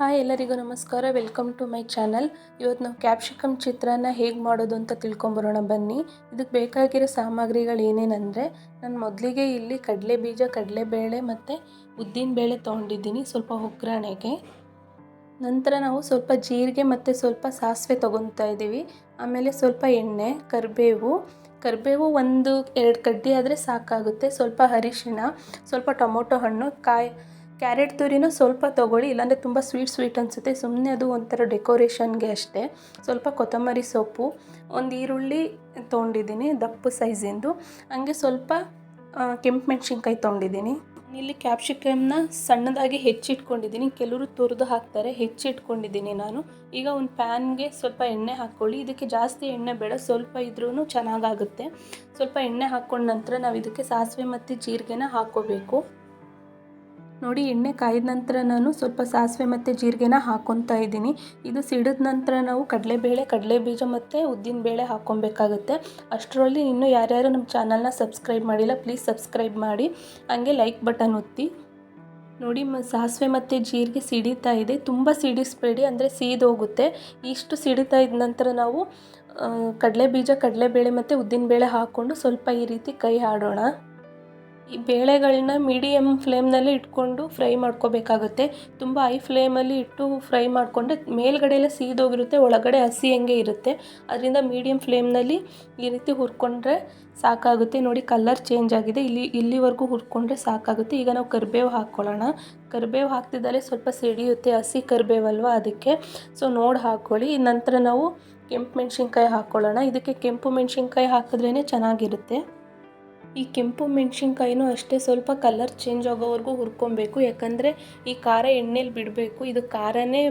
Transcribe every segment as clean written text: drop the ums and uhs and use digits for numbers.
Hi ಎಲ್ಲರಿಗೂ ನಮಸ್ಕಾರ. Welcome to my channel. ಇವತ್ತು ನಾವು ಕ್ಯಾಪ್ಸಿಕಮ್ ಚಿತ್ರಾನ್ನ ಹೇಗೆ ಮಾಡೋದು ಅಂತ ತಿಳ್ಕೊಂಬರೋಣ ಬನ್ನಿ. ಇದಕ್ಕೆ ಬೇಕಾಗಿರೋ ಸಾಮಗ್ರಿಗಳು ಏನೇನೆಂದರೆ, ನಾನು ಮೊದಲಿಗೆ ಇಲ್ಲಿ ಕಡಲೆಬೀಜ, ಕಡಲೆಬೇಳೆ ಮತ್ತು ಉದ್ದಿನಬೇಳೆ ತೊಗೊಂಡಿದ್ದೀನಿ ಸ್ವಲ್ಪ ಒಗ್ಗರಣೆಗೆ. ನಂತರ ನಾವು ಸ್ವಲ್ಪ ಜೀರಿಗೆ ಮತ್ತು ಸ್ವಲ್ಪ ಸಾಸಿವೆ ತೊಗೊತಾ ಇದ್ದೀವಿ. ಆಮೇಲೆ ಸ್ವಲ್ಪ ಎಣ್ಣೆ, ಕರಿಬೇವು 1-2 ಕಡ್ಡಿ ಆದರೆ ಸಾಕಾಗುತ್ತೆ. ಸ್ವಲ್ಪ ಅರಿಶಿಣ, ಸ್ವಲ್ಪ ಟೊಮೊಟೊ ಹಣ್ಣು, ಕ್ಯಾರೆಟ್ ತುರಿನೂ ಸ್ವಲ್ಪ ತೊಗೊಳ್ಳಿ, ಇಲ್ಲಾಂದರೆ ತುಂಬ ಸ್ವೀಟ್ ಅನಿಸುತ್ತೆ. ಸುಮ್ಮನೆ ಅದು ಒಂಥರ ಡೆಕೋರೇಷನ್ಗೆ ಅಷ್ಟೇ. ಸ್ವಲ್ಪ ಕೊತ್ತಂಬರಿ ಸೊಪ್ಪು, ಒಂದು ಈರುಳ್ಳಿ ತೊಗೊಂಡಿದ್ದೀನಿ ದಪ್ಪ ಸೈಜಿಂದು, ಹಂಗೆ ಸ್ವಲ್ಪ ಕೆಂಪು ಮೆಣಸಿನ್ಕಾಯಿ ತೊಗೊಂಡಿದ್ದೀನಿ. ಇಲ್ಲಿ ಕ್ಯಾಪ್ಸಿಕಮ್ನ ಸಣ್ಣದಾಗಿ ಹೆಚ್ಚಿಟ್ಕೊಂಡಿದ್ದೀನಿ. ಕೆಲವರು ತುರಿದು ಹಾಕ್ತಾರೆ, ಹೆಚ್ಚಿಟ್ಕೊಂಡಿದ್ದೀನಿ ನಾನು. ಈಗ ಒಂದು ಪ್ಯಾನ್ಗೆ ಸ್ವಲ್ಪ ಎಣ್ಣೆ ಹಾಕ್ಕೊಳ್ಳಿ. ಇದಕ್ಕೆ ಜಾಸ್ತಿ ಎಣ್ಣೆ ಬೇಡ, ಸ್ವಲ್ಪ ಇದ್ರೂ ಚೆನ್ನಾಗಾಗುತ್ತೆ. ಸ್ವಲ್ಪ ಎಣ್ಣೆ ಹಾಕ್ಕೊಂಡ ನಂತರ ನಾವು ಇದಕ್ಕೆ ಸಾಸಿವೆ ಮತ್ತು ಜೀರಿಗೆನ ಹಾಕ್ಕೋಬೇಕು. ನೋಡಿ, ಎಣ್ಣೆ ಕಾಯ್ದ ನಂತರ ನಾನು ಸ್ವಲ್ಪ ಸಾಸಿವೆ ಮತ್ತು ಜೀರಿಗೆನ ಹಾಕ್ಕೊತಾ ಇದ್ದೀನಿ. ಇದು ಸಿಡಿದ ನಂತರ ನಾವು ಕಡಲೆಬೀಜ ಮತ್ತು ಉದ್ದಿನಬೇಳೆ ಹಾಕ್ಕೊಬೇಕಾಗುತ್ತೆ. ಅಷ್ಟರಲ್ಲಿ ಇನ್ನೂ ಯಾರ್ಯಾರು ನಮ್ಮ ಚಾನಲ್ನ ಸಬ್ಸ್ಕ್ರೈಬ್ ಮಾಡಿಲ್ಲ, ಪ್ಲೀಸ್ ಸಬ್ಸ್ಕ್ರೈಬ್ ಮಾಡಿ, ಹಂಗೆ ಲೈಕ್ ಬಟನ್ ಒತ್ತಿ. ನೋಡಿ, ಸಾಸಿವೆ ಮತ್ತು ಜೀರಿಗೆ ಸಿಡಿತಾ ಇದೆ. ತುಂಬ ಸಿಡಿಸ್ಬೇಡಿ, ಅಂದರೆ ಸೀದೋಗುತ್ತೆ. ಇಷ್ಟು ಸಿಡಿತಾ ಇದ್ದ ನಂತರ ನಾವು ಕಡಲೆಬೀಜ, ಕಡಲೆಬೇಳೆ ಮತ್ತು ಉದ್ದಿನಬೇಳೆ ಹಾಕ್ಕೊಂಡು ಸ್ವಲ್ಪ ಈ ರೀತಿ ಕೈ ಆಡೋಣ. ಈ ಬೇಳೆಗಳನ್ನ ಮೀಡಿಯಮ್ ಫ್ಲೇಮ್ನಲ್ಲಿ ಇಟ್ಕೊಂಡು ಫ್ರೈ ಮಾಡ್ಕೋಬೇಕಾಗುತ್ತೆ. ತುಂಬ ಹೈ ಫ್ಲೇಮಲ್ಲಿ ಇಟ್ಟು ಫ್ರೈ ಮಾಡಿಕೊಂಡ್ರೆ ಮೇಲ್ಗಡೆ ಎಲ್ಲ ಸೀದೋಗಿರುತ್ತೆ, ಒಳಗಡೆ ಹಸಿ ಹಂಗೆ ಇರುತ್ತೆ. ಅದರಿಂದ ಮೀಡಿಯಮ್ ಫ್ಲೇಮ್ನಲ್ಲಿ ಈ ರೀತಿ ಹುರ್ಕೊಂಡ್ರೆ ಸಾಕಾಗುತ್ತೆ. ನೋಡಿ, ಕಲರ್ ಚೇಂಜ್ ಆಗಿದೆ. ಇಲ್ಲಿವರೆಗೂ ಹುರ್ಕೊಂಡ್ರೆ ಸಾಕಾಗುತ್ತೆ. ಈಗ ನಾವು ಕರಿಬೇವು ಹಾಕ್ಕೊಳ್ಳೋಣ. ಕರಿಬೇವು ಹಾಕ್ತಿದ್ದರೆ ಸ್ವಲ್ಪ ಸಿಡಿಯುತ್ತೆ, ಹಸಿ ಕರಿಬೇವಲ್ವ, ಅದಕ್ಕೆ ನೋಡಿ ಹಾಕ್ಕೊಳ್ಳಿ. ನಂತರ ನಾವು ಕೆಂಪು ಮೆಣಸಿನ್ಕಾಯಿ ಹಾಕ್ಕೊಳ್ಳೋಣ. ಇದಕ್ಕೆ ಕೆಂಪು ಮೆಣಸಿನ್ಕಾಯಿ ಹಾಕಿದ್ರೇ ಚೆನ್ನಾಗಿರುತ್ತೆ. ಈ ಕೆಂಪು ಮೆಣಸಿನ್ಕಾಯಿನೂ ಅಷ್ಟೇ ಸ್ವಲ್ಪ ಕಲರ್ ಚೇಂಜ್ ಆಗೋವರೆಗೂ ಹುರ್ಕೊಬೇಕು. ಯಾಕಂದರೆ ಈ ಖಾರ ಎಣ್ಣೆಲಿ ಬಿಡಬೇಕು. ಇದು ಖಾರನೇ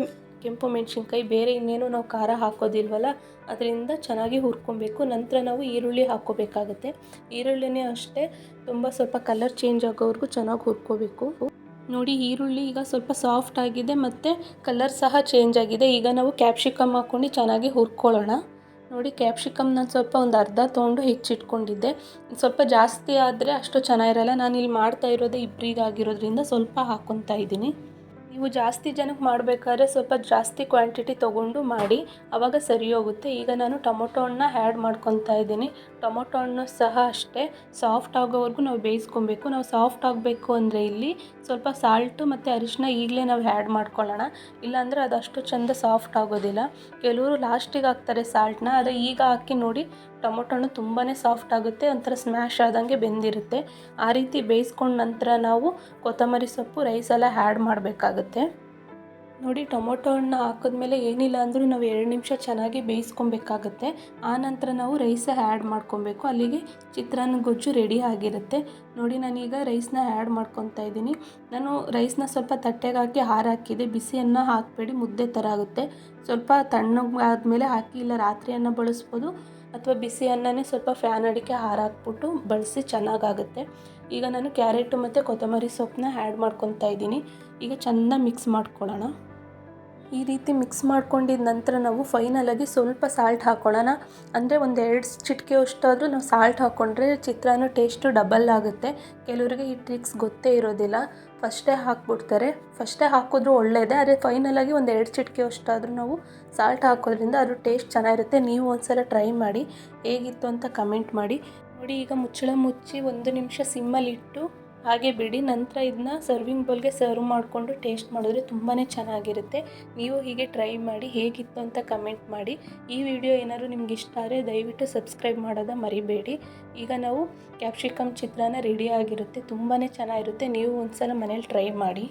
ಕೆಂಪು ಮೆಣಸಿನ್ಕಾಯಿ, ಬೇರೆ ಇನ್ನೇನು ನಾವು ಖಾರ ಹಾಕೋದಿಲ್ವಲ್ಲ, ಅದರಿಂದ ಚೆನ್ನಾಗಿ ಹುರ್ಕೊಬೇಕು. ನಂತರ ನಾವು ಈರುಳ್ಳಿ ಹಾಕ್ಕೋಬೇಕಾಗುತ್ತೆ. ಈರುಳ್ಳಿನೇ ಅಷ್ಟೇ ಸ್ವಲ್ಪ ಕಲರ್ ಚೇಂಜ್ ಆಗೋವರೆಗೂ ಚೆನ್ನಾಗಿ ಹುರ್ಕೋಬೇಕು. ನೋಡಿ, ಈರುಳ್ಳಿ ಈಗ ಸ್ವಲ್ಪ ಸಾಫ್ಟ್ ಆಗಿದೆ ಮತ್ತು ಕಲರ್ ಸಹ ಚೇಂಜ್ ಆಗಿದೆ. ಈಗ ನಾವು ಕ್ಯಾಪ್ಸಿಕಮ್ ಹಾಕ್ಕೊಂಡು ಚೆನ್ನಾಗಿ ಹುರ್ಕೊಳ್ಳೋಣ. ನೋಡಿ, ಕ್ಯಾಪ್ಸಿಕಮ್ ನಾನು ಸ್ವಲ್ಪ ಒಂದು ಅರ್ಧ ತೊಗೊಂಡು ಹೆಚ್ಚಿಟ್ಕೊಂಡಿದ್ದೆ. ಸ್ವಲ್ಪ ಜಾಸ್ತಿ ಆದರೆ ಅಷ್ಟು ಚೆನ್ನಾಗಿರಲ್ಲ. ನಾನು ಇಲ್ಲಿ ಮಾಡ್ತಾ ಇರೋದೇ ಇಬ್ಬರಿಗಾಗಿರೋದ್ರಿಂದ ಸ್ವಲ್ಪ ಹಾಕ್ಕೊತಾ ಇದ್ದೀನಿ. ನೀವು ಜಾಸ್ತಿ ಜನಕ್ಕೆ ಮಾಡಬೇಕಾದ್ರೆ ಸ್ವಲ್ಪ ಜಾಸ್ತಿ ಕ್ವಾಂಟಿಟಿ ತೊಗೊಂಡು ಮಾಡಿ, ಆವಾಗ ಸರಿ ಹೋಗುತ್ತೆ. ಈಗ ನಾನು ಟೊಮೊಟೊ ಹಣ್ಣನ್ನ ಆ್ಯಡ್ ಮಾಡ್ಕೊತಾ ಇದ್ದೀನಿ. ಟೊಮೊಟೊ ಹಣ್ಣು ಸಹ ಅಷ್ಟೇ ಸಾಫ್ಟ್ ಆಗೋವರೆಗೂ ನಾವು ಬೇಯಿಸ್ಕೊಬೇಕು. ನಾವು ಸಾಫ್ಟ್ ಆಗಬೇಕು ಅಂದರೆ ಇಲ್ಲಿ ಸ್ವಲ್ಪ ಸಾಲ್ಟು ಮತ್ತು ಅರಿಶಿನ ಈಗಲೇ ನಾವು ಆ್ಯಡ್ ಮಾಡ್ಕೊಳ್ಳೋಣ, ಇಲ್ಲಾಂದರೆ ಅದಷ್ಟು ಚೆಂದ ಸಾಫ್ಟ್ ಆಗೋದಿಲ್ಲ. ಕೆಲವರು ಲಾಸ್ಟಿಗೆ ಹಾಕ್ತಾರೆ ಸಾಲ್ಟನ್ನ, ಆದರೆ ಈಗ ಹಾಕಿ ನೋಡಿ, ಟೊಮೊಟೊ ಹಣ್ಣು ತುಂಬಾ ಸಾಫ್ಟ್ ಆಗುತ್ತೆ, ಒಂಥರ ಸ್ಮ್ಯಾಶ್ ಆದಂಗೆ ಬೆಂದಿರುತ್ತೆ. ಆ ರೀತಿ ಬೇಯಿಸ್ಕೊಂಡ ನಂತರ ನಾವು ಕೊತ್ತಂಬರಿ ಸೊಪ್ಪು, ರೈಸೆಲ್ಲ ಆ್ಯಡ್ ಮಾಡಬೇಕಾಗುತ್ತೆ. ನೋಡಿ, ಟೊಮೊಟೊ ಹಣ್ಣು ಹಾಕಿದ್ಮೇಲೆ ಏನಿಲ್ಲ ಅಂದರೂ ನಾವು 2 ನಿಮಿಷ ಚೆನ್ನಾಗಿ ಬೇಯಿಸ್ಕೊಬೇಕಾಗತ್ತೆ. ಆ ನಂತರ ನಾವು ರೈಸ ಆ್ಯಡ್ ಮಾಡ್ಕೊಬೇಕು. ಅಲ್ಲಿಗೆ ಚಿತ್ರಾನ್ನ ಗೊಜ್ಜು ರೆಡಿ ಆಗಿರುತ್ತೆ. ನೋಡಿ, ನಾನೀಗ ರೈಸನ್ನ ಆ್ಯಡ್ ಮಾಡ್ಕೊತಾ ಇದ್ದೀನಿ. ನಾನು ರೈಸನ್ನ ಸ್ವಲ್ಪ ತಟ್ಟೆಗೆ ಹಾಕಿ ಹಾಕಿದೆ. ಬಿಸಿ ಅನ್ನ ಹಾಕಬೇಡಿ, ಮುದ್ದೆ ಥರ ಆಗುತ್ತೆ. ಸ್ವಲ್ಪ ತಣ್ಣಗಾದ್ಮೇಲೆ ಹಾಕಿ, ಇಲ್ಲ ರಾತ್ರಿ ಅನ್ನ ಬಳಸ್ಬೋದು, ಅಥವಾ ಬಿಸಿ ಅನ್ನನೇ ಸ್ವಲ್ಪ ಫ್ಯಾನ್ ಅಡಿಕೆ ಹಾಕ್ಬಿಟ್ಟು ಬಳಸಿ, ಚೆನ್ನಾಗಾಗುತ್ತೆ. ಈಗ ನಾನು ಕ್ಯಾರೆಟು ಮತ್ತು ಕೊತ್ತಂಬರಿ ಸೊಪ್ಪನ್ನ ಆ್ಯಡ್ ಮಾಡ್ಕೊತಾ ಇದ್ದೀನಿ. ಈಗ ಚೆನ್ನಾಗಿ ಮಿಕ್ಸ್ ಮಾಡ್ಕೊಳ್ಳೋಣ. ಈ ರೀತಿ ಮಿಕ್ಸ್ ಮಾಡ್ಕೊಂಡಿದ್ದ ನಂತರ ನಾವು ಫೈನಲಾಗಿ ಸ್ವಲ್ಪ ಸಾಲ್ಟ್ ಹಾಕ್ಕೊಳ್ಳೋಣ. ಅಂದರೆ 1-2 ಚಿಟಿಕೆ ಅಷ್ಟಾದರೂ ನಾವು ಸಾಲ್ಟ್ ಹಾಕ್ಕೊಂಡ್ರೆ ಚಿತ್ರಾನ್ನ ಟೇಸ್ಟು ಡಬಲ್ ಆಗುತ್ತೆ. ಕೆಲವರಿಗೆ ಈ ಟ್ರಿಕ್ಸ್ ಗೊತ್ತೇ ಇರೋದಿಲ್ಲ, ಫಸ್ಟೇ ಹಾಕ್ಬಿಡ್ತಾರೆ. ಫಸ್ಟೇ ಹಾಕಿದ್ರೂ ಒಳ್ಳೆಯದೇ, ಆದರೆ ಫೈನಲಾಗಿ 1-2 ಚಿಟಿಕೆ ಅಷ್ಟಾದರೂ ನಾವು ಸಾಲ್ಟ್ ಹಾಕೋದ್ರಿಂದ ಅದು ಟೇಸ್ಟ್ ಚೆನ್ನಾಗಿರುತ್ತೆ. ನೀವು ಒಂದ್ಸಲ ಟ್ರೈ ಮಾಡಿ, ಹೇಗಿತ್ತು ಅಂತ ಕಮೆಂಟ್ ಮಾಡಿ. ನೋಡಿ, ಈಗ ಮುಚ್ಚಳ ಮುಚ್ಚಿ 1 ನಿಮಿಷ ಸಿಮ್ಮಲ್ಲಿಟ್ಟು ಹಾಗೆ ಬಿಡಿ. ನಂತರ ಇದನ್ನ ಸರ್ವಿಂಗ್ ಬೌಲ್ಗೆ ಸರ್ವ್ ಮಾಡಿಕೊಂಡು ಟೇಸ್ಟ್ ಮಾಡಿದ್ರೆ ತುಂಬಾ ಚೆನ್ನಾಗಿರುತ್ತೆ. ನೀವು ಹೀಗೆ ಟ್ರೈ ಮಾಡಿ, ಹೇಗಿತ್ತು ಅಂತ ಕಮೆಂಟ್ ಮಾಡಿ. ಈ ವಿಡಿಯೋ ಏನಾದರೂ ನಿಮ್ಗೆ ಇಷ್ಟ ಆದರೆ ದಯವಿಟ್ಟು ಸಬ್ಸ್ಕ್ರೈಬ್ ಮಾಡೋದ ಮರಿಬೇಡಿ. ಈಗ ನಾವು ಕ್ಯಾಪ್ಸಿಕಮ್ ಚಿತ್ರಾನ್ನ ರೆಡಿ ಆಗಿರುತ್ತೆ, ತುಂಬಾ ಚೆನ್ನಾಗಿರುತ್ತೆ. ನೀವು ಒಂದ್ಸಲ ಮನೇಲಿ ಟ್ರೈ ಮಾಡಿ.